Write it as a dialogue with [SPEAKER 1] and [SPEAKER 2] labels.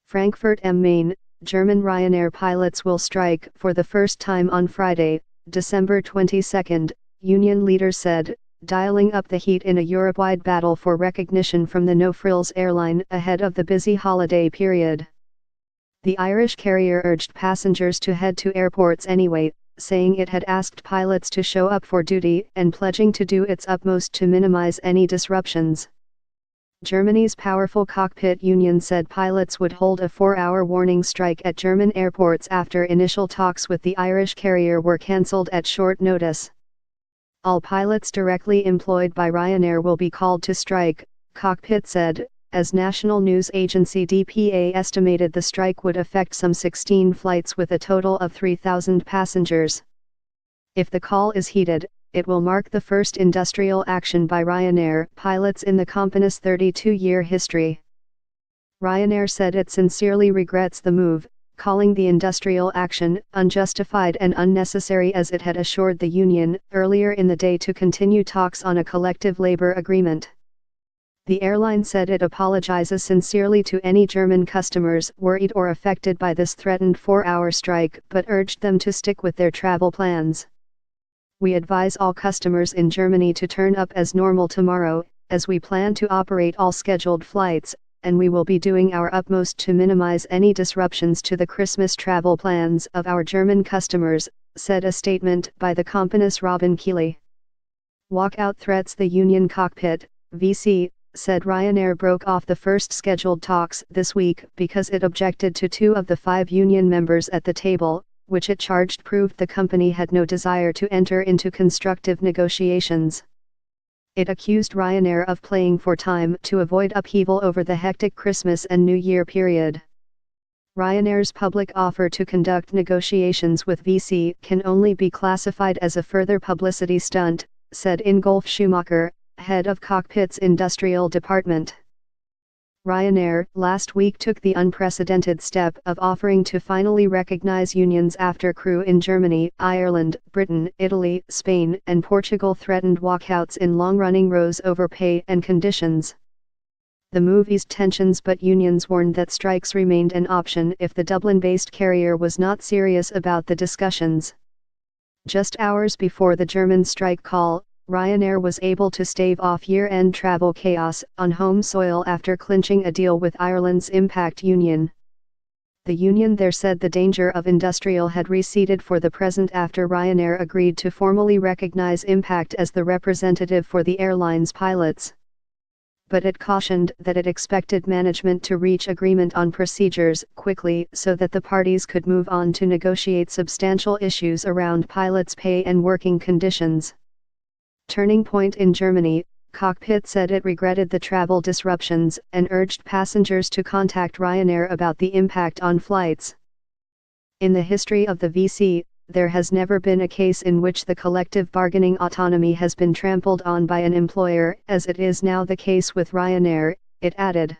[SPEAKER 1] Frankfurt am Main, German Ryanair pilots will strike for the first time on Friday, December 22, union leaders said, dialing up the heat in a Europe-wide battle for recognition from the no-frills airline ahead of the busy holiday period. The Irish carrier urged passengers to head to airports anyway, saying it had asked pilots to show up for duty and pledging to do its utmost to minimize any disruptions. Germany's powerful cockpit union said pilots would hold a 4-hour warning strike at German airports after initial talks with the Irish carrier were cancelled at short notice. All pilots directly employed by Ryanair will be called to strike, Cockpit said, as national news agency DPA estimated the strike would affect some 16 flights with a total of 3,000 passengers. If the call is heeded, it will mark the first industrial action by Ryanair pilots in the company's 32-year history. Ryanair said it sincerely regrets the move, calling the industrial action unjustified and unnecessary, as it had assured the union earlier in the day to continue talks on a collective labor agreement. The airline said it apologizes sincerely to any German customers worried or affected by this threatened 4-hour strike, but urged them to stick with their travel plans. We advise all customers in Germany to turn up as normal tomorrow, as we plan to operate all scheduled flights, and we will be doing our utmost to minimize any disruptions to the Christmas travel plans of our German customers, said a statement by the company's Robin Keeley. Walkout threats. The union Cockpit, VC, said Ryanair broke off the first scheduled talks this week because it objected to 2 of the 5 union members at the table, which it charged proved the company had no desire to enter into constructive negotiations. It accused Ryanair of playing for time to avoid upheaval over the hectic Christmas and New Year period. Ryanair's public offer to conduct negotiations with VC can only be classified as a further publicity stunt, said Ingolf Schumacher, head of Cockpit's industrial department. Ryanair last week took the unprecedented step of offering to finally recognize unions after crew in Germany, Ireland, Britain, Italy, Spain, and Portugal threatened walkouts in long-running rows over pay and conditions. The move eased tensions, but unions warned that strikes remained an option if the Dublin-based carrier was not serious about the discussions. Just hours before the German strike call, Ryanair was able to stave off year-end travel chaos on home soil after clinching a deal with Ireland's Impact Union. The union there said the danger of industrial had receded for the present after Ryanair agreed to formally recognize Impact as the representative for the airline's pilots. But it cautioned that it expected management to reach agreement on procedures quickly so that the parties could move on to negotiate substantial issues around pilots' pay and working conditions. Turning point in Germany, Cockpit said it regretted the travel disruptions and urged passengers to contact Ryanair about the impact on flights. In the history of the VC, there has never been a case in which the collective bargaining autonomy has been trampled on by an employer, as it is now the case with Ryanair, it added.